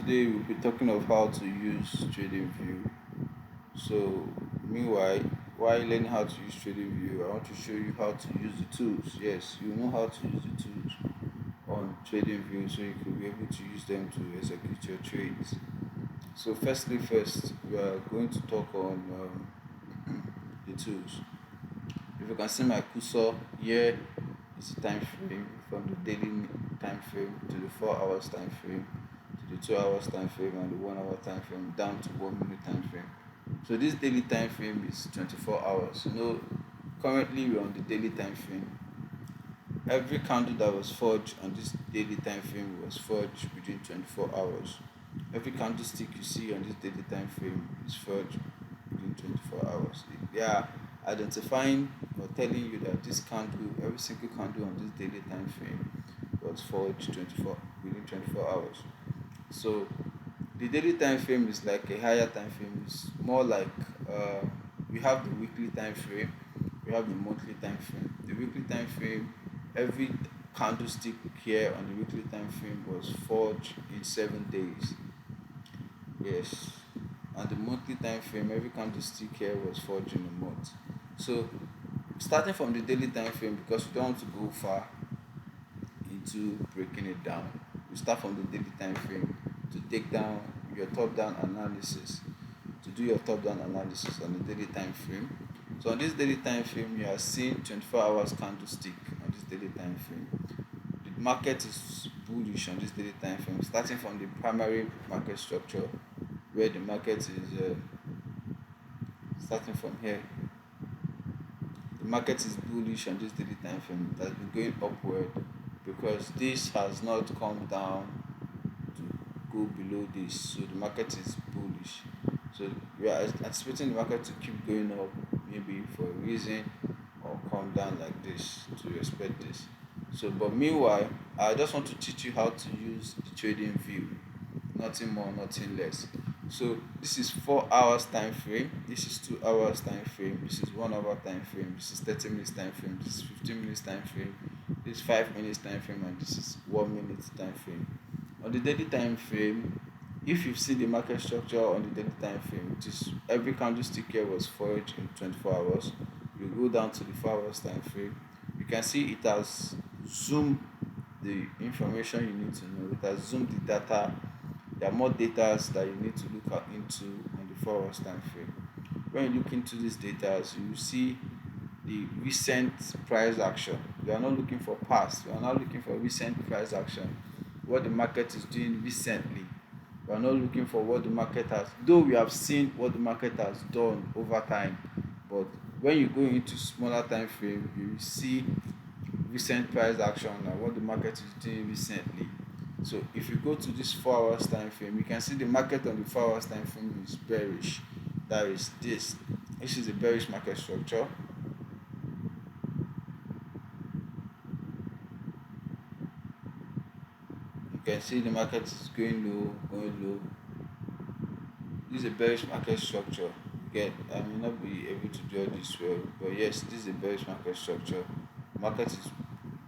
today we'll be talking of how to use trading view. So meanwhile, while learning how to use trading view, I want to show you how to use the tools. Yes, you know how to use the tools on trading view so you could be able to use them to execute your trades. So first, we are going to talk on the tools. If you can see my cursor here is the time frame from the daily time frame to the 4 hours time frame to the 2 hours time frame and the 1 hour time frame down to 1 minute time frame. So this daily time frame is 24 hours. Currently we're on the daily time frame. Every candle that was forged on this daily time frame was forged within 24 hours. Every candlestick you see on this daily time frame is forged within 24 hours. They are identifying or telling you that this candle, every single candle on this daily time frame was forged 24 within 24 hours. So the daily time frame is like a higher time frame. It's more like uh, we have the weekly time frame, we have the monthly time frame. The weekly time frame, every candlestick here on the weekly time frame was forged in 7 days. Yes, and the monthly time frame, every candlestick here was forged in a month. So starting from the daily time frame, because we don't want to go far into breaking it down, we start from the daily time frame to take down your top down analysis, to do your top down analysis on the daily time frame. So on this daily time frame, you are seeing 24 hours candlestick on this daily time frame. The market is bullish on this daily time frame, starting from the primary market structure, where the market is starting from here. The market is bullish on this daily time frame. It has been going upward because this has not come down to go below this. So the market is bullish. So we are anticipating the market to keep going up, maybe for a reason, or come down like this to respect this. So, but meanwhile, I just want to teach you how to use the trading view, nothing more, nothing less. So this is 4 hours time frame, this is 2 hours time frame, this is 1 hour time frame, this is 30 minutes time frame, this is 15 minutes time frame, this is 5 minutes time frame, and this is 1 minute time frame. On the daily time frame, if you see the market structure on the daily time frame, which is every candlestick here was forged in 24 hours, you go down to the 4 hours time frame, you can see it has zoomed the information you need to know, it has zoomed the data. There are more data that you need to look into on the 4 hours time frame. When you look into these data, you will see the recent price action. We are not looking for past, we are not looking for recent price action, what the market is doing recently. We are not looking for what the market has, though we have seen what the market has done over time. But when you go into smaller time frame, you will see recent price action and what the market is doing recently. So if you go to this 4 hours time frame, you can see the market on the 4 hours time frame is bearish. That is this. This is a bearish market structure. You can see the market is going low, going low. This is a bearish market structure. Again, I may not be able to draw this well, but yes, this is a bearish market structure. Market is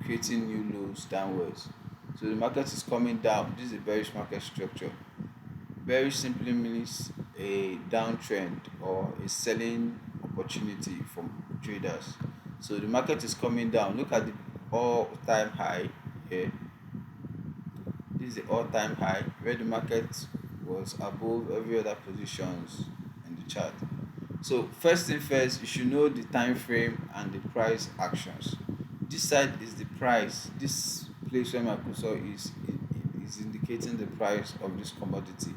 creating new lows downwards. So the market is coming down. This is a bearish market structure. Bearish simply means a downtrend or a selling opportunity for traders. So the market is coming down. Look at the all-time high here. This is the all-time high where the market was above every other positions in the chart. So first thing first, you should know the time frame and the price actions. This side is the price. This place where my cursor is indicating the price of this commodity.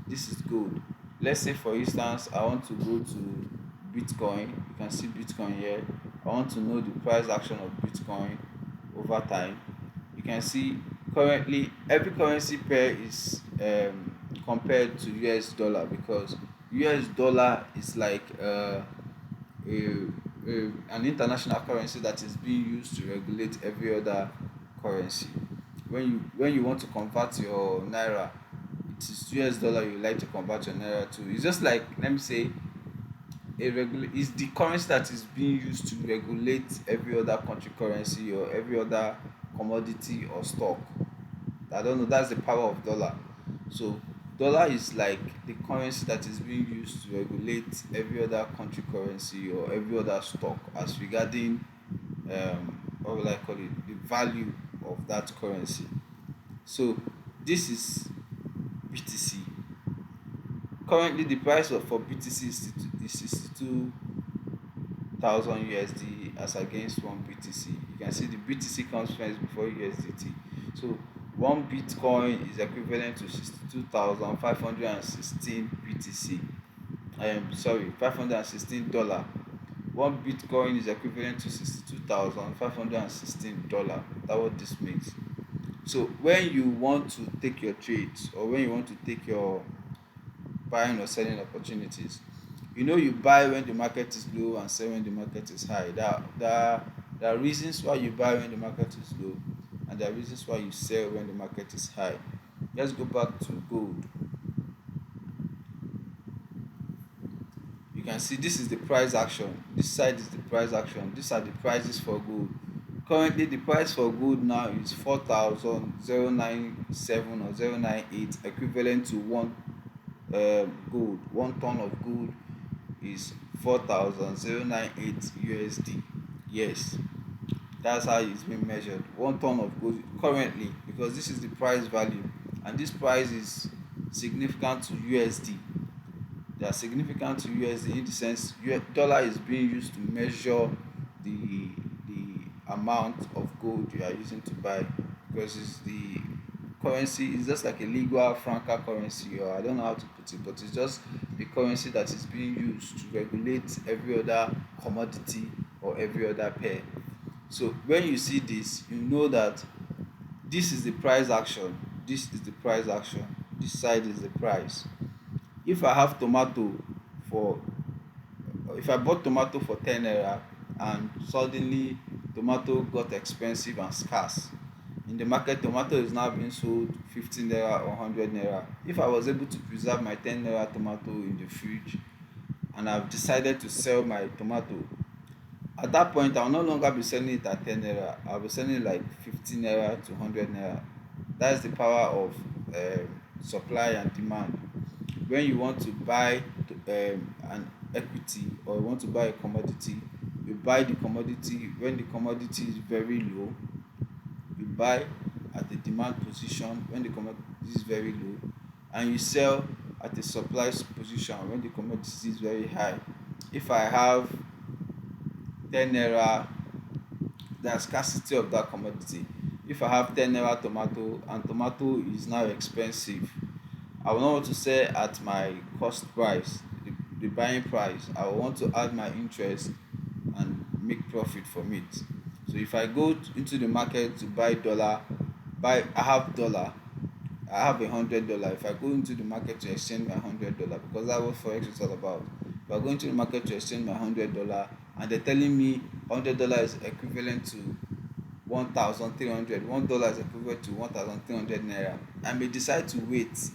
This is gold. Let's say for instance I want to go to Bitcoin. You can see Bitcoin here. I want to know the price action of Bitcoin over time. You can see currently every currency pair is compared to US dollar, because US dollar is like a, an international currency that is being used to regulate every other currency. When you want to convert your naira, it is US dollar you like to convert your naira to. It's just like, let me say, is the currency that is being used to regulate every other country currency or every other commodity or stock. I don't know, that's the power of dollar. So Dollar is like the currency that is being used to regulate every other country currency or every other stock as regarding what will I call it, the value of that currency. So this is BTC. Currently the price for BTC is 62,000 USD as against one BTC. You can see the BTC comes first before USDT. So one Bitcoin is equivalent to 62,516 BTC. Sorry, $516. One Bitcoin is equivalent to $62,516. That's what this means. So when you want to take your trades, or when you want to take your buying or selling opportunities, you buy when the market is low and sell when the market is high. There are reasons why you buy when the market is low, and there are reasons why you sell when the market is high. Let's go back to gold. You can see this is the price action, this side is the price action, these are the prices for gold. Currently the price for gold now is 4,097 or 098, equivalent to gold. 1 ton of gold is 4,098 USD. Yes, that's how it's been measured. 1 ton of gold currently, because this is the price value, and this price is significant to USD. They are significant to USD in the sense dollar is being used to measure the amount of gold you are using to buy, because it's the currency is just like a lingua franca currency, or I don't know how to put it, but it's just the currency that is being used to regulate every other commodity or every other pair. So when you see this, you know that this is the price action, this is the price action, this side is the price. If I have tomato for if I bought tomato for 10 naira, and suddenly tomato got expensive and scarce in the market, tomato is now being sold 15 naira or 100 naira. If I was able to preserve my 10 naira tomato in the fridge, and I've decided to sell my tomato, at that point I will no longer be selling it at 10 naira, I'll be selling it like 15 naira to 100 naira. That's the power of supply and demand. When you want to buy an equity, or you want to buy a commodity, you buy the commodity when the commodity is very low, you buy at the demand position when the commodity is very low, and you sell at the supply position when the commodity is very high. If I have 10 naira, the scarcity of that commodity. If I have 10 naira tomato and tomato is now expensive, I will not want to sell at my cost price, the buying price. I will want to add my interest and make profit from it. So if I go into the market to buy dollar, I have dollar, I have $100. If I go into the market to exchange my $100, because that's what forex is all about. If I go into the market to exchange my $100, and they're telling me $100 is equivalent to 1,300, $1 is equivalent to 1,300 naira, I may decide to wait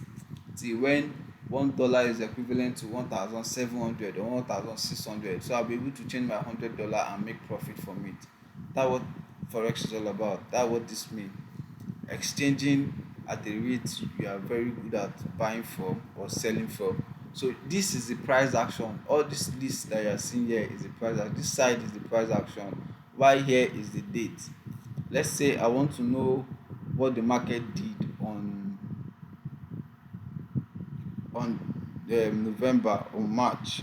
till when $1 is equivalent to 1,700 or 1,600, so I'll be able to change my $100 and make profit from it. That's what forex is all about. That's what this means. Exchanging at a rate you are very good at buying from or selling from. So this is the price action. All this list that you are seeing here is the price action. This side is the price action. While here is the date. Let's say I want to know what the market did on November or March.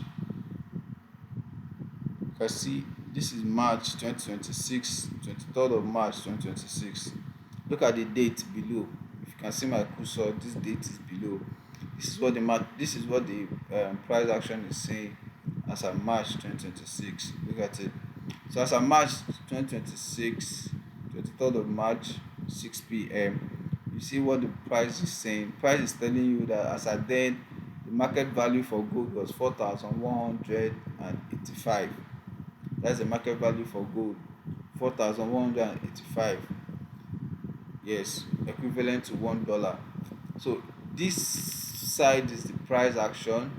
You can see this is March 2026, 23rd of March 2026. Look at the date below. If you can see my cursor, this date is below. This is what the price action is saying as of March 2026. Look at it. So as of March 2026, 23rd of March, 6 p.m., you see what the price is saying. Price is telling you that as at then, the market value for gold was 4,185. That's the market value for gold, 4,185. Yes, equivalent to $1. So this side is the price action.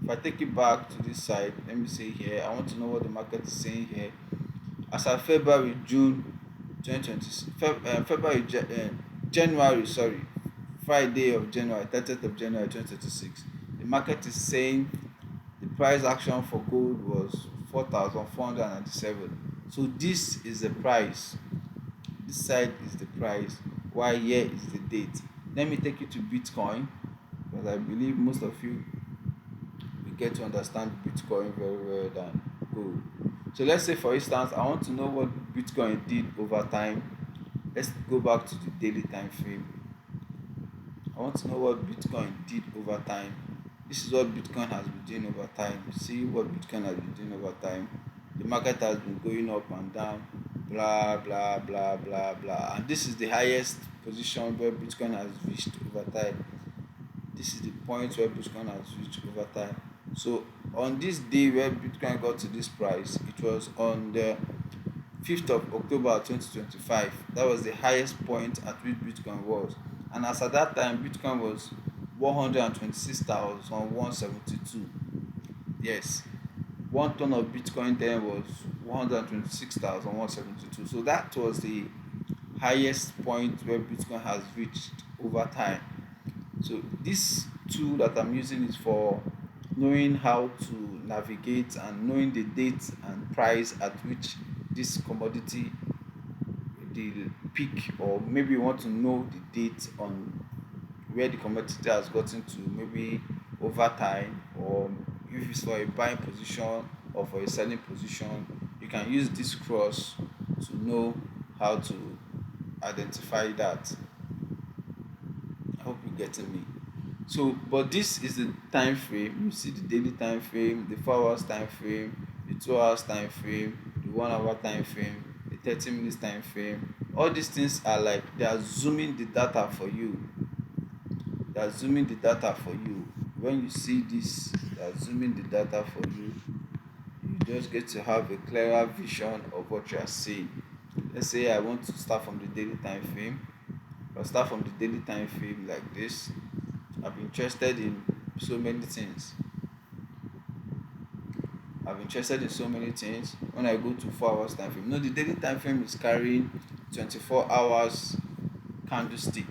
If I take it back to this side, let me say here, I want to know what the market is saying here. As of February, June 2020, January, sorry, Friday of January 30th of January 2026, the market is saying the price action for gold was 4,497. So this is the price, this side is the price, while here is the date. Let me take you to Bitcoin, because I believe most of you will get to understand Bitcoin very well than gold. So let's say for instance I want to know what Bitcoin did over time. Let's go back to the daily time frame. I want to know what Bitcoin did over time. This is what Bitcoin has been doing over time. See what Bitcoin has been doing over time. The market has been going up and down, blah blah blah blah blah. And this is the highest position where Bitcoin has reached over time. This is the point where Bitcoin has reached over time. So on this day where Bitcoin got to this price, it was on the 5th of October 2025. That was the highest point at which Bitcoin was. And as at that time, Bitcoin was 126,172. Yes, 1 ton of Bitcoin then was 126,172. So that was the highest point where Bitcoin has reached over time. So this tool that I'm using is for knowing how to navigate and knowing the date and price at which this commodity, the peak, or maybe you want to know the date on where the commodity has gotten to, maybe over time, or if it's for a buying position or for a selling position, you can use this cross to know how to identify that. I hope you're getting me. So but this is the time frame. You see the daily time frame, the 4 hours time frame, the 2 hours time frame, the 1 hour time frame, the 30 minutes time frame. All these things are like they are zooming the data for you. They are zooming the data for you. When you see this, they are zooming the data for you. You just get to have a clearer vision of what you are seeing. Let's say I want to start from the daily time frame. I'll start from the daily time frame like this. I've been interested in so many things. I've interested in so many things. When I go to 4 hours time frame, no, the daily time frame is carrying 24 hours candlestick.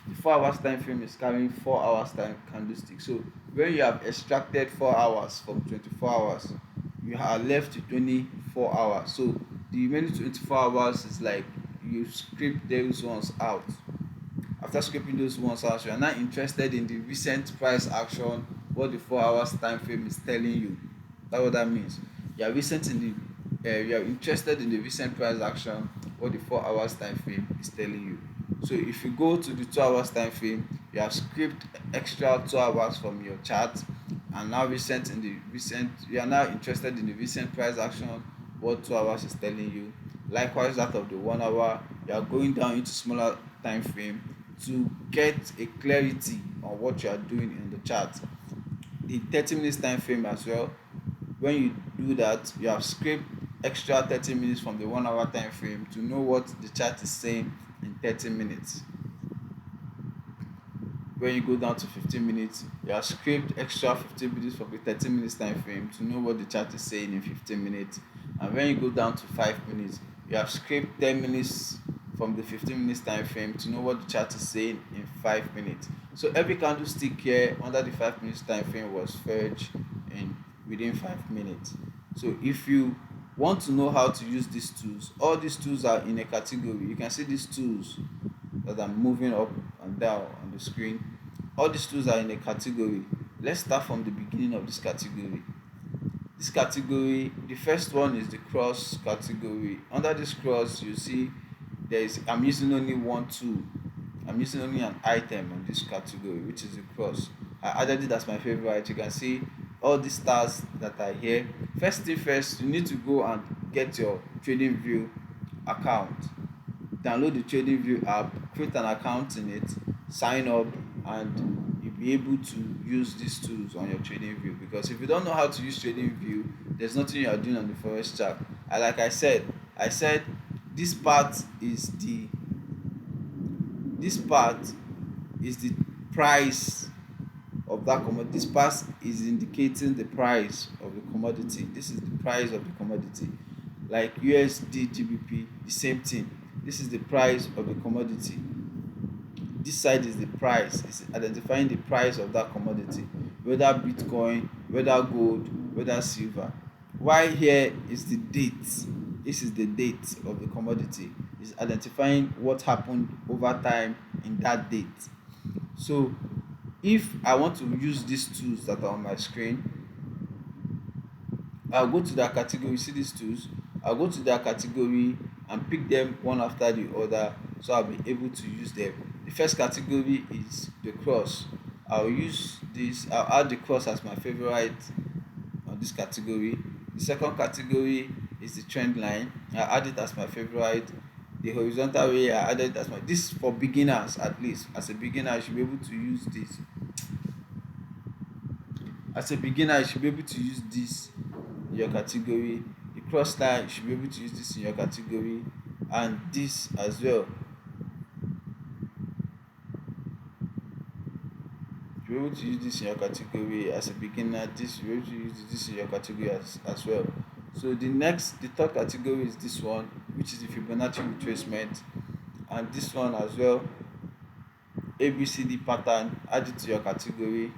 The 4 hours time frame is carrying 4 hours time candlestick. So when you have extracted 4 hours from 24 hours, you are left with 24 hours. So the remaining 24 hours is like you scrape those ones out. After scraping those ones out, you are now interested in the recent price action, what the 4 hours time frame is telling you. That's what that means. You are interested in the recent price action, what the 4 hours time frame is telling you. So if you go to the 2 hours time frame, you have scraped extra 2 hours from your chart, and now you are now interested in the recent price action, what 2 hours is telling you. Likewise, that of the 1 hour, you are going down into smaller time frame to get a clarity on what you are doing in the chart. The 30 minutes time frame as well, when you do that, you have scraped extra 30 minutes from the 1 hour time frame to know what the chart is saying in 30 minutes. When you go down to 15 minutes, you have scraped extra 15 minutes from the 30 minutes time frame to know what the chart is saying in 15 minutes. And when you go down to 5 minutes, you have scraped 10 minutes from the 15 minutes time frame to know what the chart is saying in 5 minutes. So every candlestick here under the 5 minutes time frame was fetched in within 5 minutes. So if you want to know how to use these tools, all these tools are in a category. You can see these tools that are moving up and down on the screen. All these tools are in a category. Let's start from the beginning of this category. This category, the first one is the cross category. Under this cross, you see I'm using only one tool. I'm using only an item on this category, which is the cross. I added it as my favorite. You can see all the stars that are here. First thing first, you need to go and get your TradingView account. Download the TradingView app, create an account in it, sign up, and you'll be able to use these tools on your TradingView. Because if you don't know how to use TradingView, there's nothing you are doing on the forex chart. And like I said this part is the price of that commodity. This part is indicating the price of the commodity. This is the price of the commodity. Like USD GBP, the same thing. This is the price of the commodity. this side is the price. It's identifying the price of that commodity, whether Bitcoin, whether gold, whether silver. Why here is the date. This is the date of the commodity. It's identifying what happened over time in that date. So if I want to use these tools that are on my screen, I'll go to that category. See these tools, I'll go to that category and pick them one after the other, so I'll be able to use them. The first category is the cross. I'll add the cross as my favorite on this category. The second category is the trend line. I add it as my favorite. The horizontal way, I added it as my, this for beginners. At least as a beginner you should be able to use this. You should be able to use this in your category. The cross line, you should be able to use this in your category, and this as well. You should be able to use this in your category as a beginner. This you will be able to use this in your category as well. So the third category is this one, which is the Fibonacci retracement, and this one as well, ABCD pattern. Add it to your category.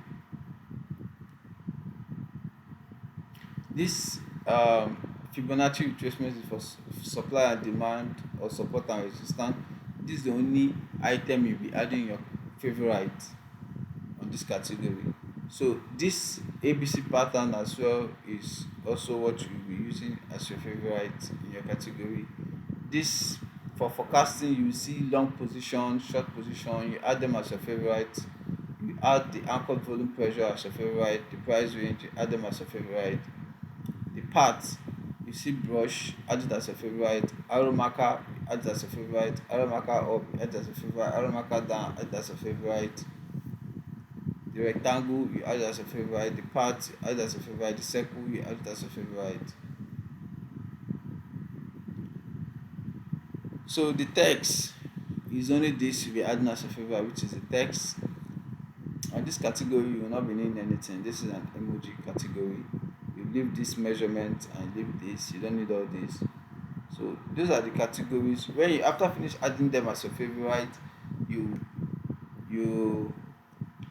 This Fibonacci retracement is for supply and demand, or support and resistance. This is the only item you'll be adding in your favorite on this category. So this ABC pattern as well is also what you'll be using as your favorite in your category. This for forecasting, you see long position, short position, you add them as your favorite. You add the anchored volume pressure as your favorite, the price range, you add them as your favorite. The path, you see brush, add it as a favorite. Arrow marker, add it as a favorite. Arrow marker up, add it as a favorite. Arrow marker down, add it as a favorite. The rectangle, you add it as a favorite. The path, you add it as a favorite. The circle, you add it as a favorite. So the text is only this you'll be adding as a favorite, which is the text. On this category, you will not be needing anything. This is an emoji category. You leave this measurement and leave this. You don't need all this. So those are the categories. When you after finish adding them as your favorite, you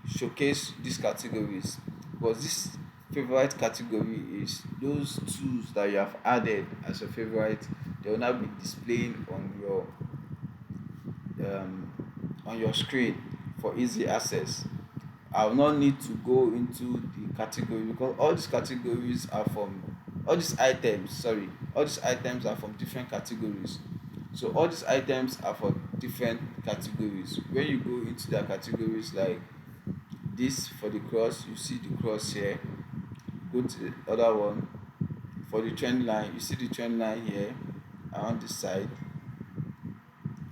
showcase these categories, because this favorite category is those tools that you have added as your favorite. They will now be displaying on your screen for easy access. I will not need to go into the category, because all these categories are from all these items are from different categories. So all these items are for different categories. When you go into their categories, like this for the cross, you see the cross here. Go to the other one for the trend line, you see the trend line here around this side.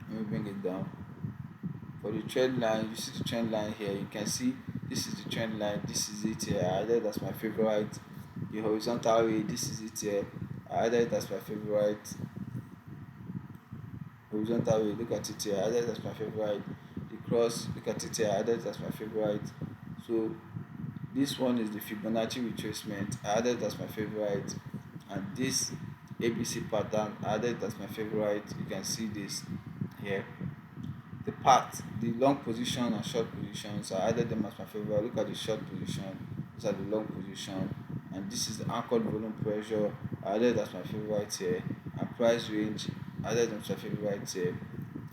Let me bring it down. For the trend line, you see the trend line here. You can see this is the trend line. This is it here. I added that's my favorite. The horizontal way, this is it here. I added that's my favorite. Horizontal way, look at it here. I added that's my favorite. The cross, look at it here. I added that's my favorite. So this one is the Fibonacci retracement. I added that's my favorite. And this ABC pattern, I added that's my favorite. You can see this here. The path, the long position and short positions, I added them as my favorite. Look at the short position, these are the long position, and this is the anchored volume pressure. I added as my favorite here, and price range, I added as my favorite here,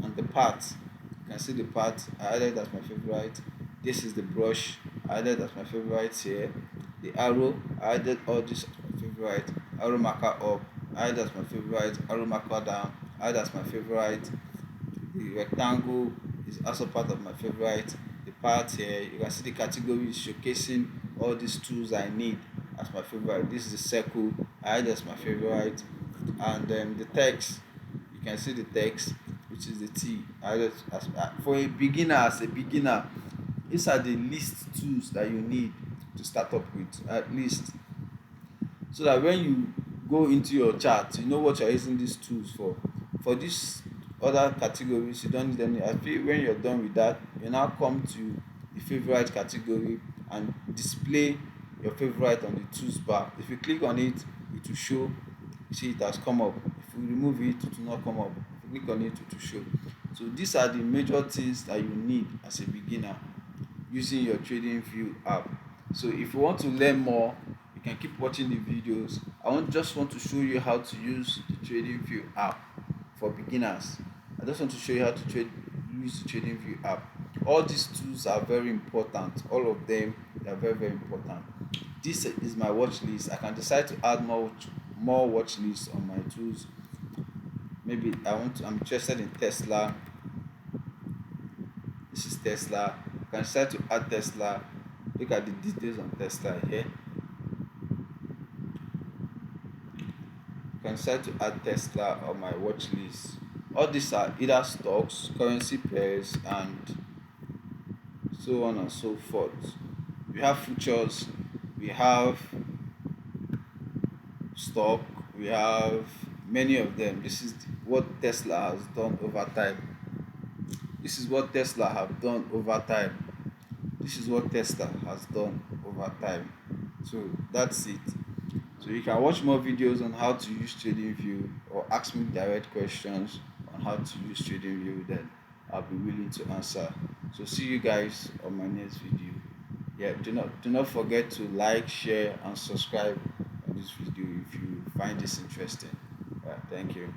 and the path, you can see the path, I added as my favorite. This is the brush, I added as my favorite here. The arrow, I added all this as my favorite. Arrow marker up, I added as my favorite. Arrow marker down, I added as my favorite. The rectangle is also part of my favorite. The part here, you can see the category is showcasing all these tools I need as my favorite. This is the circle, I add as my favorite. And then the text, you can see the text, which is the T. I add as for a beginner. As a beginner, these are the least tools that you need to start up with, at least, so that when you go into your chart, you know what you're using these tools for. For this other categories, you don't need any. I feel when you're done with that, you now come to the favorite category and display your favorite on the tools bar. If you click on it, it will show. You see it has come up. If you remove it, it will not come up. If you click on it, it will show. So these are the major things that you need as a beginner using your TradingView app. So if you want to learn more, you can keep watching the videos. Just want to show you how to use the TradingView app for beginners. I just want to show you how to use the TradingView app. All these tools are very important. All of them, they are very, very important. This is my watch list. I can decide to add more watch lists on my tools. Maybe I'm interested in Tesla. This is Tesla. You can decide to add Tesla. Look at the details on Tesla here. You can decide to add Tesla on my watch list. All these are either stocks, currency pairs, and so on and so forth. We have futures, we have stock, we have many of them. This is what Tesla has done over time. This is what Tesla have done over time. This is what Tesla has done over time. So that's it. So you can watch more videos on how to use TradingView or ask me direct questions on how to use TradingView, then I'll be willing to answer. So see you guys on my next video. Yeah, do not forget to like, share and subscribe on this video if you find this interesting. Thank you.